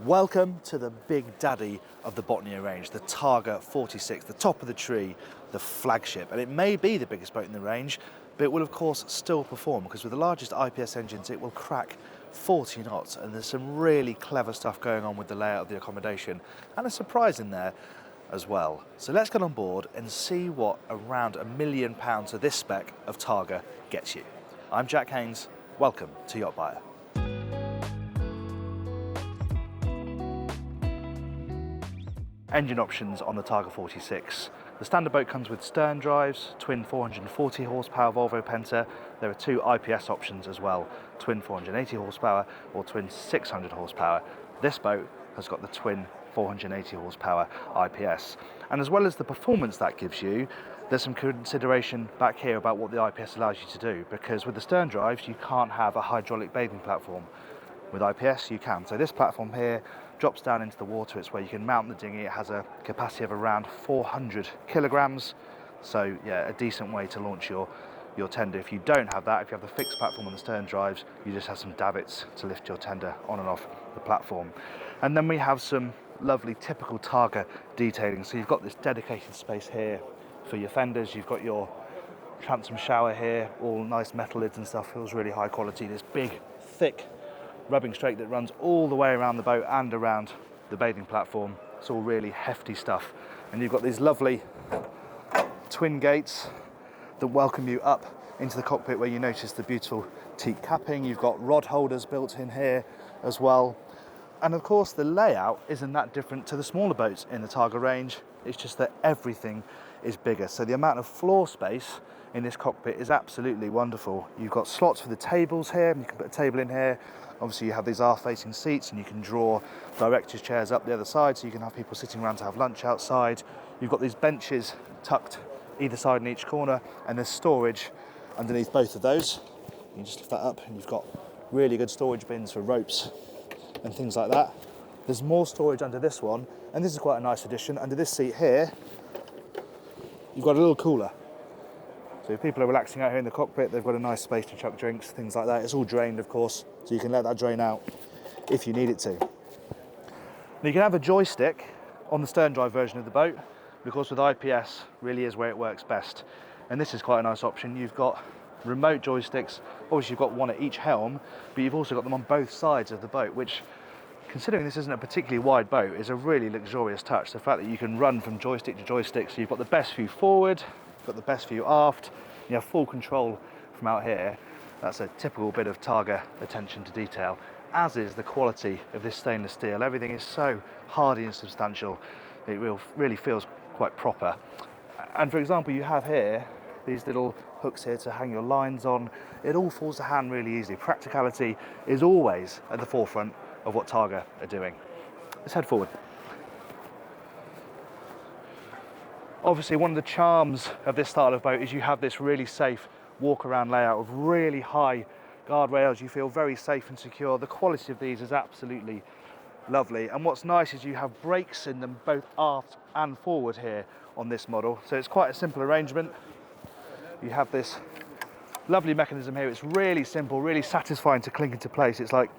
Welcome to the big daddy of the Botnia range, the Targa 46, the top of the tree, the flagship. And it may be the biggest boat in the range, but it will of course still perform because with the largest IPS engines, it will crack 40 knots. And there's some really clever stuff going on with the layout of the accommodation and a surprise in there as well. So let's get on board and see what around £1 million of this spec of Targa gets you. I'm Jack Haines, welcome to YachtBuyer. Engine options on the Targa 46. The standard boat comes with sterndrives, twin 440 horsepower Volvo Penta. There are two IPS options as well, twin 480 horsepower or twin 600 horsepower. This boat has got the twin 480 horsepower IPS. And as well as the performance that gives you, there's some consideration back here about what the IPS allows you to do, because with the sterndrives you can't have a hydraulic bathing platform. With IPS you can. So this platform here drops down into the water. It's where you can mount the dinghy. It has a capacity of around 400 kilograms. So yeah, a decent way to launch your tender. If you don't have that, if you have the fixed platform on the stern drives, you just have some davits to lift your tender on and off the platform. And then we have some lovely typical Targa detailing. So you've got this dedicated space here for your fenders. You've got your transom shower here, all nice metal lids and stuff. Feels really high quality. This big, thick rubbing strake that runs all the way around the boat and around the bathing platform. It's all really hefty stuff. And you've got these lovely twin gates that welcome you up into the cockpit, where you notice the beautiful teak capping. You've got rod holders built in here as well. And of course the layout isn't that different to the smaller boats in the Targa range. It's just that everything is bigger. So the amount of floor space in this cockpit is absolutely wonderful. You've got slots for the tables here, and you can put a table in here. Obviously you have these aft-facing seats, and you can draw directors' chairs up the other side, so you can have people sitting around to have lunch outside. You've got these benches tucked either side in each corner, and there's storage underneath both of those. You can just lift that up, and you've got really good storage bins for ropes and things like that. There's more storage under this one, and this is quite a nice addition. Under this seat here, you've got a little cooler. So if people are relaxing out here in the cockpit, they've got a nice space to chuck drinks, things like that. It's all drained, of course, so you can let that drain out if you need it to. Now you can have a joystick on the stern drive version of the boat, because with IPS really is where it works best. And this is quite a nice option. You've got remote joysticks. Obviously you've got one at each helm, but you've also got them on both sides of the boat, which, considering this isn't a particularly wide boat, is a really luxurious touch. The fact that you can run from joystick to joystick, so you've got the best view forward, got the best view aft, you have full control from out here. That's a typical bit of Targa attention to detail, as is the quality of this stainless steel. Everything is so hardy and substantial, it really feels quite proper. And for example, you have here these little hooks here to hang your lines on. It all falls to hand really easily. Practicality is always at the forefront of what Targa are doing. Let's head forward. Obviously, one of the charms of this style of boat is you have this really safe walk-around layout of really high guardrails. You feel very safe and secure. The quality of these is absolutely lovely. And what's nice is you have brakes in them both aft and forward here on this model. So it's quite a simple arrangement. You have this lovely mechanism here. It's really simple, really satisfying to clink into place. It's like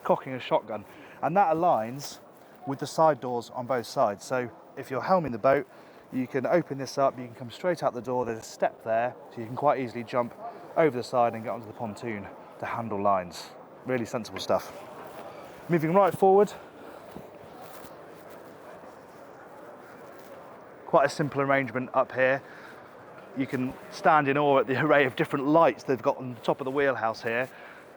cocking a shotgun. And that aligns with the side doors on both sides. So if you're helming the boat, you can open this up, you can come straight out the door. There's a step there, so you can quite easily jump over the side and get onto the pontoon to handle lines. Really sensible stuff. Moving right forward, quite a simple arrangement up here. You can stand in awe at the array of different lights they've got on the top of the wheelhouse here.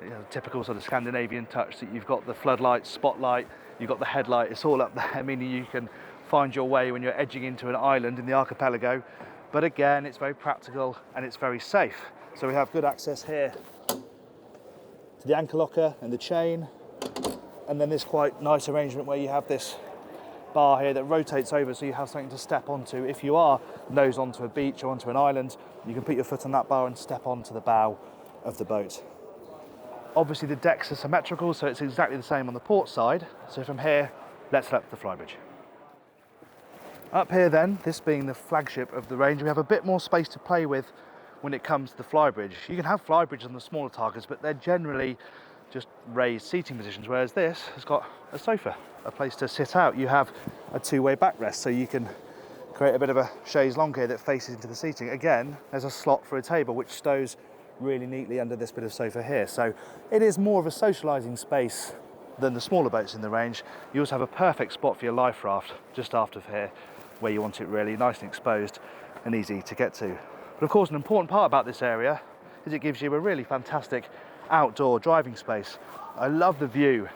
You know, typical sort of Scandinavian touch, that you've got the floodlight, spotlight, you've got the headlight, it's all up there, meaning you can find your way when you're edging into an island in the archipelago. But again, it's very practical and it's very safe. So we have good access here to the anchor locker and the chain, and then this quite nice arrangement where you have this bar here that rotates over, so you have something to step onto. If you are nose onto a beach or onto an island, you can put your foot on that bar and step onto the bow of the boat. Obviously the decks are symmetrical, so it's exactly the same on the port side. So from here, let's head up to the Flybridge. Up here then, this being the flagship of the range, we have a bit more space to play with when it comes to the Flybridge. You can have Flybridge on the smaller Targas, but they're generally just raised seating positions, whereas this has got a sofa, a place to sit out. You have a two-way backrest, so you can create a bit of a chaise longue here that faces into the seating. Again, there's a slot for a table which stows really neatly under this bit of sofa here. So it is more of a socialising space than the smaller boats in the range. You also have a perfect spot for your life raft just after here, where you want it really nice and exposed and easy to get to. But of course, an important part about this area is it gives you a really fantastic outdoor driving space. I love the view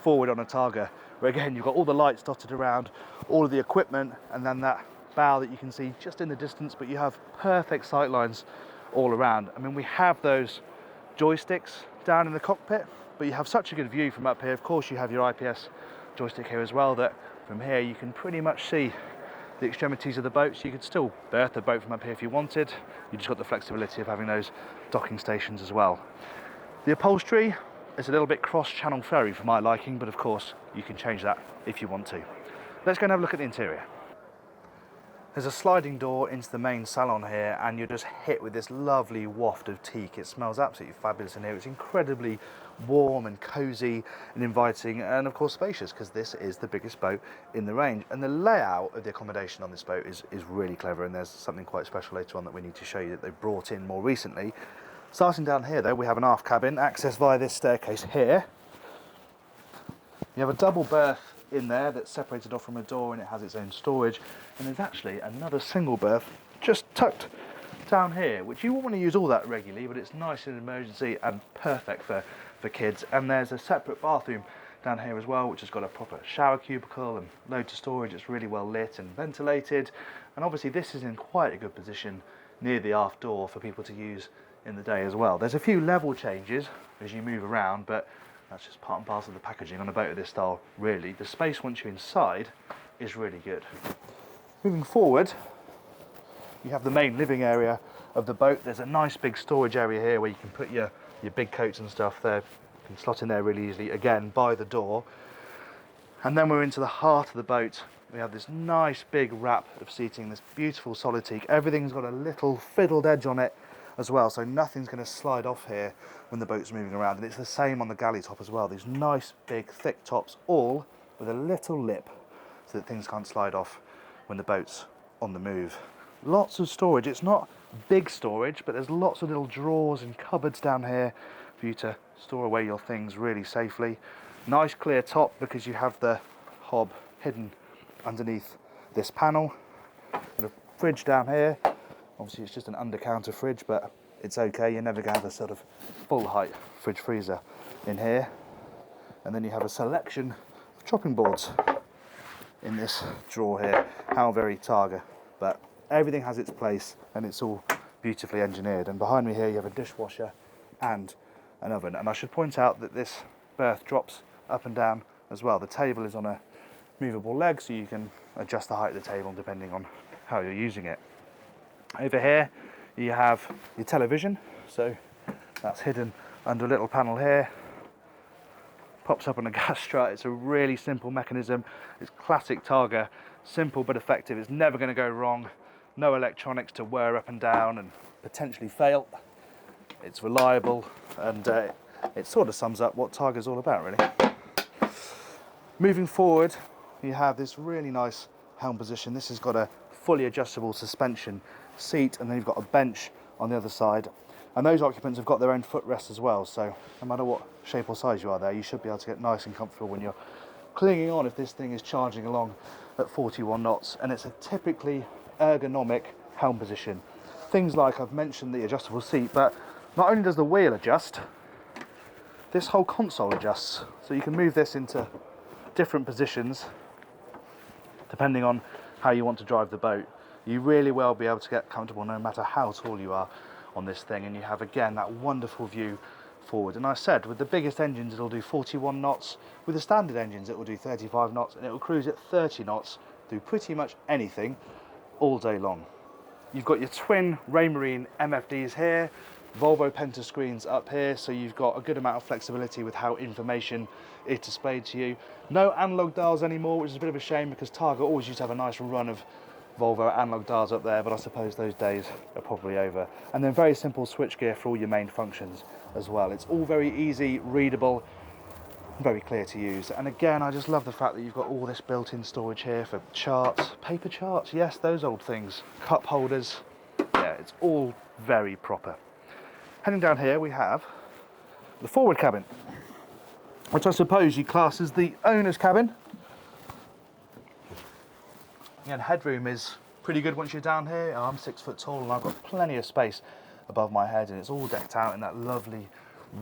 forward on a Targa, where again you've got all the lights dotted around, all of the equipment, and then that bow that you can see just in the distance, but you have perfect sight lines all around. I mean, we have those joysticks down in the cockpit, but you have such a good view from up here. Of course, you have your IPS joystick here as well, that from here you can pretty much see the extremities of the boat, so you could still berth the boat from up here if you wanted. You just got the flexibility of having those docking stations as well. The upholstery is a little bit cross-channel ferry for my liking, but of course you can change that if you want to. Let's go and have a look at the interior. There's a sliding door into the main salon here, and you're just hit with this lovely waft of teak. It smells absolutely fabulous in here. It's incredibly warm and cosy and inviting, and of course spacious, because this is the biggest boat in the range. And the layout of the accommodation on this boat is really clever, and there's something quite special later on that we need to show you that they've brought in more recently. Starting down here though, we have an aft cabin, accessed via this staircase here. You have a double berth in there that's separated off from a door, and it has its own storage, and there's actually another single berth just tucked down here, which you won't want to use all that regularly, but it's nice in an emergency and perfect for kids. And there's a separate bathroom down here as well, which has got a proper shower cubicle and loads of storage. It's really well lit and ventilated, and obviously this is in quite a good position near the aft door for people to use in the day as well. There's a few level changes as you move around, but that's just part and parcel of the packaging on a boat of this style, really. The space once you're inside is really good. Moving forward, you have the main living area of the boat. There's a nice big storage area here where you can put your big coats and stuff there. You can slot in there really easily, again, by the door. And then we're into the heart of the boat. We have this nice big wrap of seating, this beautiful solid teak. Everything's got a little fiddled edge on it as well, so nothing's going to slide off here when the boat's moving around. And it's the same on the galley top as well. These nice big thick tops, all with a little lip so that things can't slide off when the boat's on the move. Lots of storage. It's not big storage, but there's lots of little drawers and cupboards down here for you to store away your things really safely. Nice clear top because you have the hob hidden underneath this panel. And a fridge down here. Obviously it's just an under-counter fridge, but it's okay. You're never going to have a sort of full-height fridge freezer in here. And then you have a selection of chopping boards in this drawer here. How very Targa. But everything has its place, and it's all beautifully engineered. And behind me here you have a dishwasher and an oven. And I should point out that this berth drops up and down as well. The table is on a movable leg, so you can adjust the height of the table depending on how you're using it. Over here you have your television, so that's hidden under a little panel here. Pops up on a gas strut. It's a really simple mechanism. It's classic Targa, simple but effective. It's never going to go wrong. No electronics to whir up and down and potentially fail. It's reliable, and it sort of sums up what Targa's all about, really. Moving forward, you have this really nice helm position. This has got a fully adjustable suspension seat, and then you've got a bench on the other side, and those occupants have got their own footrests as well, so no matter what shape or size you are there, you should be able to get nice and comfortable when you're clinging on if this thing is charging along at 41 knots. And it's a typically ergonomic helm position. Things like, I've mentioned the adjustable seat, but not only does the wheel adjust, this whole console adjusts, so you can move this into different positions depending on how you want to drive the boat. You really will be able to get comfortable no matter how tall you are on this thing, and you have again that wonderful view forward. And I said with the biggest engines it'll do 41 knots, with the standard engines it will do 35 knots, and it will cruise at 30 knots through pretty much anything all day long. You've got your twin Raymarine MFDs here, Volvo Penta screens up here, so you've got a good amount of flexibility with how information is displayed to you. No analog dials anymore, which is a bit of a shame because Targa always used to have a nice run of Volvo analog dials up there, but I suppose those days are probably over. And then very simple switchgear for all your main functions as well. It's all very easy, readable, very clear to use. And again, I just love the fact that you've got all this built-in storage here for charts, paper charts, yes, those old things, cup holders. Yeah, it's all very proper. Heading down here, we have the forward cabin, which I suppose you class as the owner's cabin. Again, headroom is pretty good once you're down here. I'm 6 foot tall and I've got plenty of space above my head, and it's all decked out in that lovely,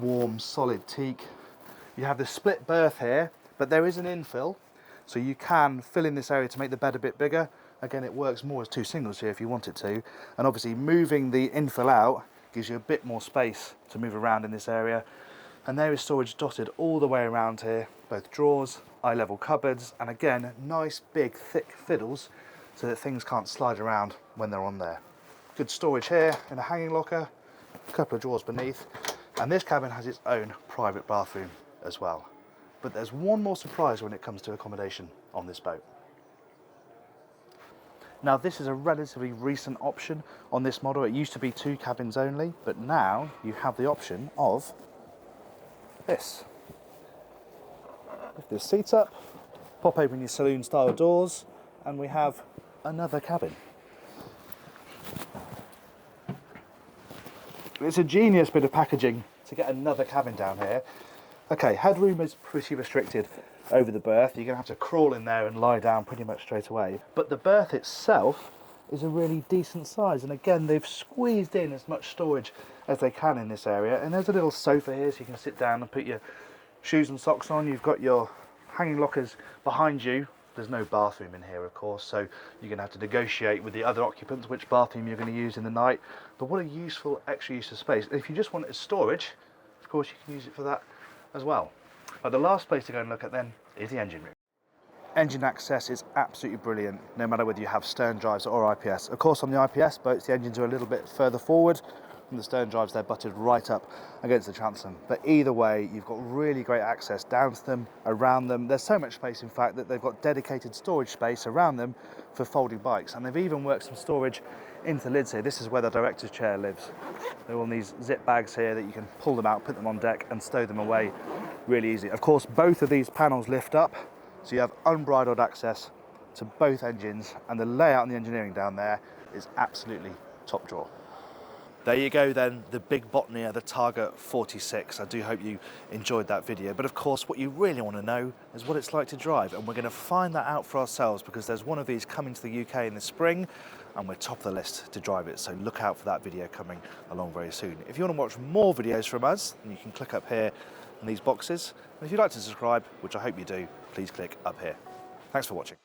warm, solid teak. You have the split berth here, but there is an infill, so you can fill in this area to make the bed a bit bigger. Again, it works more as 2 singles here if you want it to, and obviously moving the infill out gives you a bit more space to move around in this area. And there is storage dotted all the way around here, both drawers, eye-level cupboards, and again, nice big thick fiddles so that things can't slide around when they're on there. Good storage here in a hanging locker, a couple of drawers beneath, and this cabin has its own private bathroom as well. But there's one more surprise when it comes to accommodation on this boat. Now, this is a relatively recent option on this model. It used to be 2 cabins only, but now you have the option of this. Lift this seat up, pop open your saloon style doors, and we have another cabin. It's a genius bit of packaging to get another cabin down here. Okay, headroom is pretty restricted over the berth. You're going to have to crawl in there and lie down pretty much straight away. But the berth itself is a really decent size. And again, they've squeezed in as much storage as they can in this area. And there's a little sofa here so you can sit down and put your shoes and socks on. You've got your hanging lockers behind you. There's no bathroom in here, of course, so you're going to have to negotiate with the other occupants which bathroom you're going to use in the night. But what a useful extra use of space. And if you just want it as storage, of course you can use it for that as well. But the last place to go and look at then is the engine room. Engine access is absolutely brilliant, no matter whether you have stern drives or IPS. Of course, on the IPS boats, the engines are a little bit further forward. From the stern drives, they're butted right up against the transom. But either way, you've got really great access down to them, around them. There's so much space, in fact, that they've got dedicated storage space around them for folding bikes. And they've even worked some storage into the lids here. This is where the director's chair lives. They're on these zip bags here that you can pull them out, put them on deck and stow them away really easy. Of course, both of these panels lift up, so you have unbridled access to both engines, and the layout and the engineering down there is absolutely top drawer. There you go then, the big Botnia, the Targa 46. I do hope you enjoyed that video. But of course, what you really want to know is what it's like to drive. And we're going to find that out for ourselves because there's one of these coming to the UK in the spring and we're top of the list to drive it. So look out for that video coming along very soon. If you want to watch more videos from us, then you can click up here in these boxes. And if you'd like to subscribe, which I hope you do, please click up here. Thanks for watching.